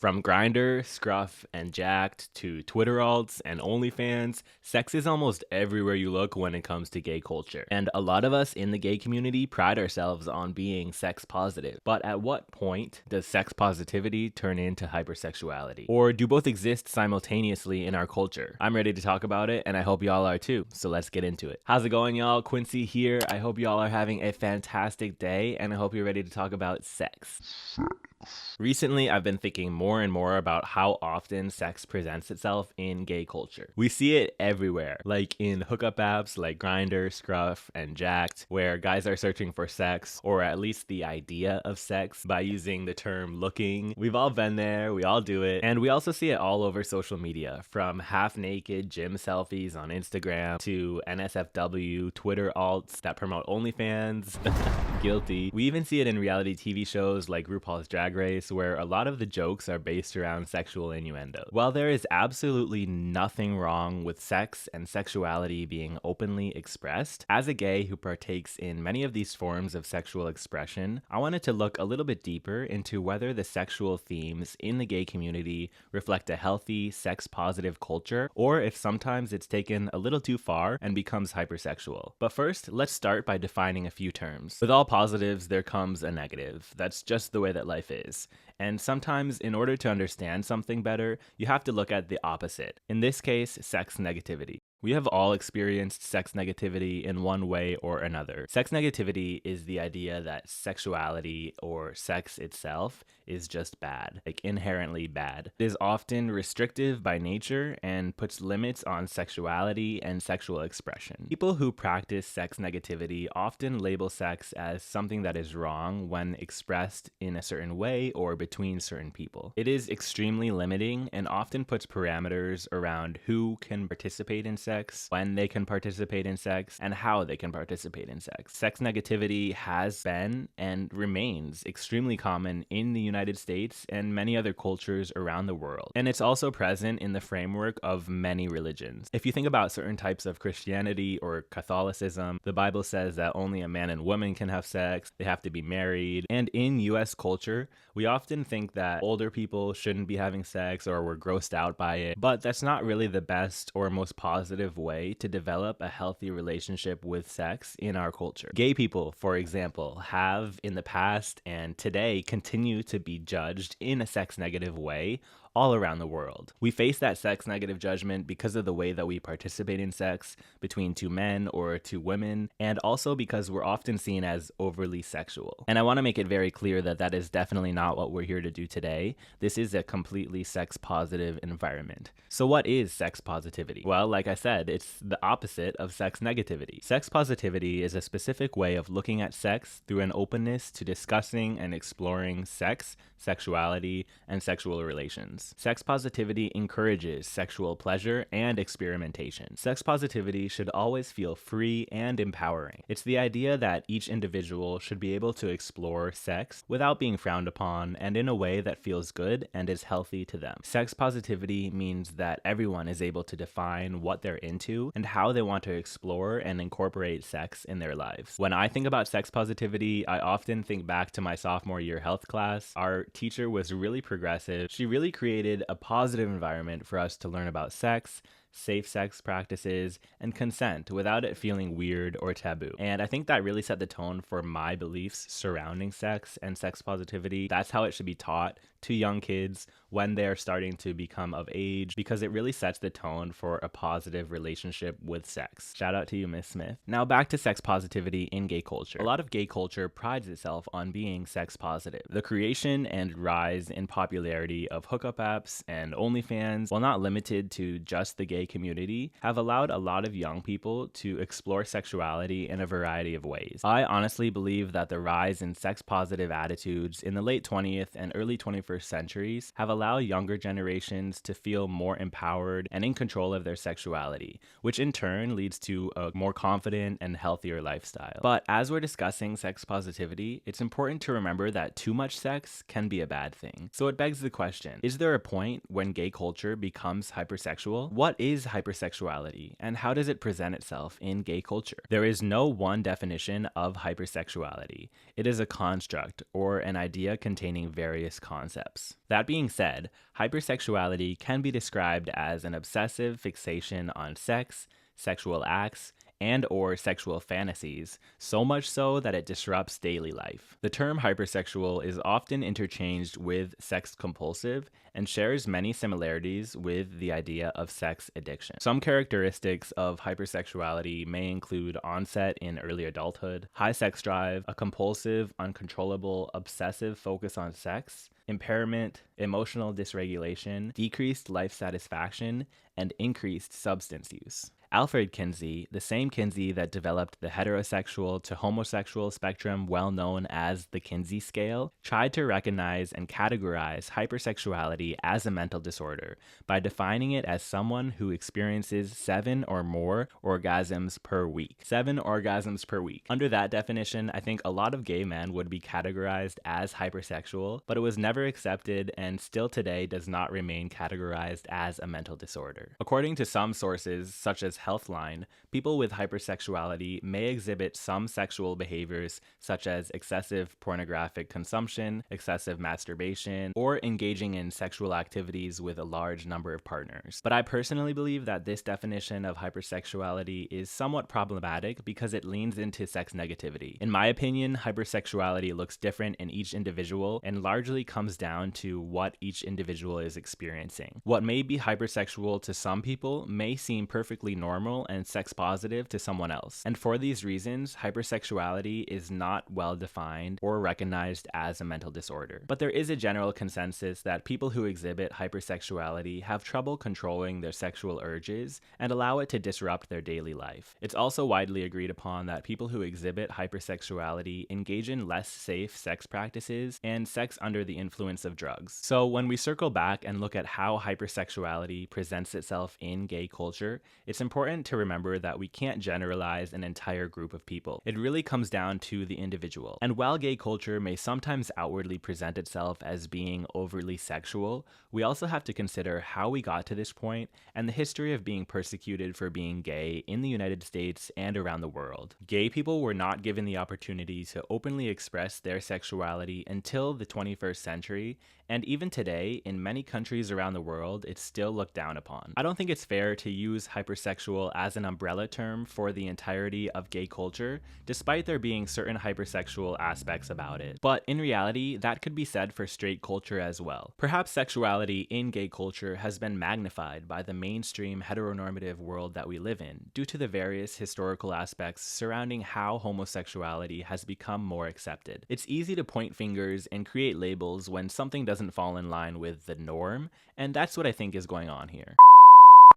From Grindr, Scruff, and Jacked to Twitter alts and OnlyFans, sex is almost everywhere you look when it comes to gay culture. And a lot of us in the gay community pride ourselves on being sex positive. But at what point does sex positivity turn into hypersexuality? Or do both exist simultaneously in our culture? I'm ready to talk about it, and I hope y'all are too. So let's get into it. How's it going, y'all? Quincy here. I hope y'all are having a fantastic day, and I hope you're ready to talk about sex. Recently, I've been thinking more and more about how often sex presents itself in gay culture. We see it everywhere, like in hookup apps like Grindr, Scruff, and Jacked, where guys are searching for sex, or at least the idea of sex, by using the term looking. We've all been there, we all do it, and we also see it all over social media, from half-naked gym selfies on Instagram to NSFW Twitter alts that promote OnlyFans. Guilty. We even see it in reality TV shows like RuPaul's Drag Race, where a lot of the jokes are based around sexual innuendo. While there is absolutely nothing wrong with sex and sexuality being openly expressed, as a gay who partakes in many of these forms of sexual expression, I wanted to look a little bit deeper into whether the sexual themes in the gay community reflect a healthy, sex-positive culture, or if sometimes it's taken a little too far and becomes hypersexual. But first, let's start by defining a few terms. With all positives, there comes a negative. That's just the way that life is. And sometimes, in order to understand something better, you have to look at the opposite. In this case, sex negativity. We have all experienced sex negativity in one way or another. Sex negativity is the idea that sexuality or sex itself is just bad, like inherently bad. It is often restrictive by nature and puts limits on sexuality and sexual expression. People who practice sex negativity often label sex as something that is wrong when expressed in a certain way or between certain people. It is extremely limiting and often puts parameters around who can participate in sex, when they can participate in sex, and how they can participate in sex. Sex negativity has been and remains extremely common in the United States and many other cultures around the world. And it's also present in the framework of many religions. If you think about certain types of Christianity or Catholicism, the Bible says that only a man and woman can have sex, they have to be married. And in US culture, we often think that older people shouldn't be having sex or we're grossed out by it, but that's not really the best or most positive way to develop a healthy relationship with sex in our culture. Gay people, for example, have in the past and today continue to be judged in a sex negative way all around the world. We face that sex negative judgment because of the way that we participate in sex between two men or two women, and also because we're often seen as overly sexual. And I want to make it very clear that that is definitely not what we're here to do today. This is a completely sex positive environment. So what is sex positivity? Well, like I said, it's the opposite of sex negativity. Sex positivity is a specific way of looking at sex through an openness to discussing and exploring sex, sexuality, and sexual relations. Sex positivity encourages sexual pleasure and experimentation. Sex positivity should always feel free and empowering. It's the idea that each individual should be able to explore sex without being frowned upon and in a way that feels good and is healthy to them. Sex positivity means that everyone is able to define what they're into and how they want to explore and incorporate sex in their lives. When I think about sex positivity, I often think back to my sophomore year health class. Our teacher was really progressive. She really created a positive environment for us to learn about sex, safe sex practices, and consent without it feeling weird or taboo. And I think that really set the tone for my beliefs surrounding sex and sex positivity. That's how it should be taught to young kids when they're starting to become of age, because it really sets the tone for a positive relationship with sex. Shout out to you, Miss Smith. Now back to sex positivity in gay culture. A lot of gay culture prides itself on being sex positive. The creation and rise in popularity of hookup apps and OnlyFans, while not limited to just the gay community, have allowed a lot of young people to explore sexuality in a variety of ways. I honestly believe that the rise in sex positive attitudes in the late 20th and early 21st centuries have allowed younger generations to feel more empowered and in control of their sexuality, which in turn leads to a more confident and healthier lifestyle. But as we're discussing sex positivity, it's important to remember that too much sex can be a bad thing. So it begs the question, is there a point when gay culture becomes hypersexual? What is is hypersexuality, and how does it present itself in gay culture? There is no one definition of hypersexuality. It is a construct, or an idea containing various concepts. That being said, hypersexuality can be described as an obsessive fixation on sex, sexual acts, and/or sexual fantasies, so much so that it disrupts daily life. The term hypersexual is often interchanged with sex compulsive and shares many similarities with the idea of sex addiction. Some characteristics of hypersexuality may include onset in early adulthood, high sex drive, a compulsive, uncontrollable, obsessive focus on sex, impairment, emotional dysregulation, decreased life satisfaction, and increased substance use. Alfred Kinsey, the same Kinsey that developed the heterosexual to homosexual spectrum well known as the Kinsey scale, tried to recognize and categorize hypersexuality as a mental disorder by defining it as someone who experiences 7 or more orgasms per week. 7 orgasms per week. Under that definition, I think a lot of gay men would be categorized as hypersexual, but it was never accepted and still today does not remain categorized as a mental disorder. According to some sources, such as Healthline, people with hypersexuality may exhibit some sexual behaviors such as excessive pornographic consumption, excessive masturbation, or engaging in sexual activities with a large number of partners. But I personally believe that this definition of hypersexuality is somewhat problematic because it leans into sex negativity. In my opinion, hypersexuality looks different in each individual and largely comes down to what each individual is experiencing. What may be hypersexual to some people may seem perfectly normal and sex positive to someone else. And for these reasons, hypersexuality is not well defined or recognized as a mental disorder. But there is a general consensus that people who exhibit hypersexuality have trouble controlling their sexual urges and allow it to disrupt their daily life. It's also widely agreed upon that people who exhibit hypersexuality engage in less safe sex practices and sex under the influence of drugs. So when we circle back and look at how hypersexuality presents itself in gay culture, it's important to remember that we can't generalize an entire group of people. It really comes down to the individual. And while gay culture may sometimes outwardly present itself as being overly sexual, we also have to consider how we got to this point and the history of being persecuted for being gay in the United States and around the world. Gay people were not given the opportunity to openly express their sexuality until the 21st century, and even today, in many countries around the world, it's still looked down upon. I don't think it's fair to use hypersexual as an umbrella term for the entirety of gay culture, despite there being certain hypersexual aspects about it. But in reality, that could be said for straight culture as well. Perhaps sexuality in gay culture has been magnified by the mainstream heteronormative world that we live in, due to the various historical aspects surrounding how homosexuality has become more accepted. It's easy to point fingers and create labels when something doesn't fall in line with the norm, and that's what I think is going on here.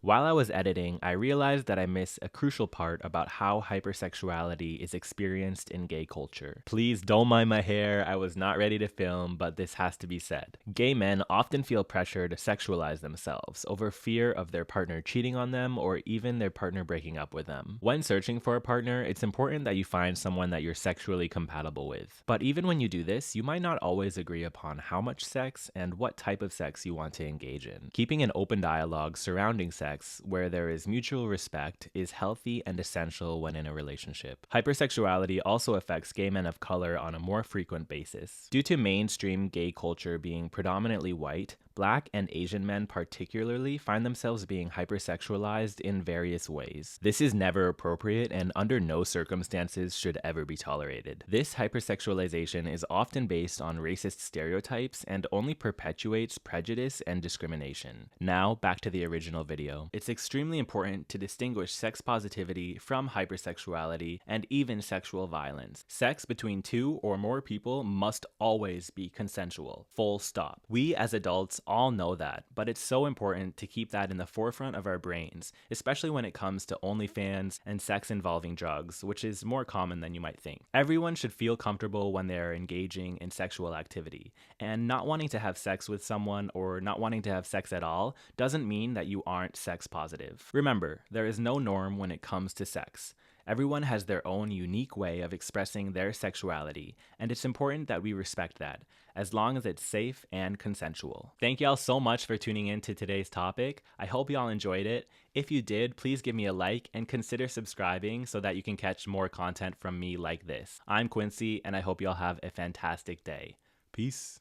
While I was editing, I realized that I missed a crucial part about how hypersexuality is experienced in gay culture. Please don't mind my hair, I was not ready to film, but this has to be said. Gay men often feel pressure to sexualize themselves over fear of their partner cheating on them or even their partner breaking up with them. When searching for a partner, it's important that you find someone that you're sexually compatible with. But even when you do this, you might not always agree upon how much sex and what type of sex you want to engage in. Keeping an open dialogue surrounding sex where there is mutual respect is healthy and essential when in a relationship. Hypersexuality also affects gay men of color on a more frequent basis. Due to mainstream gay culture being predominantly white, Black and Asian men particularly find themselves being hypersexualized in various ways. This is never appropriate and under no circumstances should ever be tolerated. This hypersexualization is often based on racist stereotypes and only perpetuates prejudice and discrimination. Now, back to the original video. It's extremely important to distinguish sex positivity from hypersexuality and even sexual violence. Sex between 2 or more people must always be consensual. Full stop. We as adults all know that, but it's so important to keep that in the forefront of our brains, especially when it comes to OnlyFans and sex involving drugs, which is more common than you might think. Everyone should feel comfortable when they are engaging in sexual activity, and not wanting to have sex with someone or not wanting to have sex at all doesn't mean that you aren't sex positive. Remember, there is no norm when it comes to sex. Everyone has their own unique way of expressing their sexuality, and it's important that we respect that, as long as it's safe and consensual. Thank y'all so much for tuning in to today's topic. I hope y'all enjoyed it. If you did, please give me a like and consider subscribing so that you can catch more content from me like this. I'm Quincy, and I hope y'all have a fantastic day. Peace.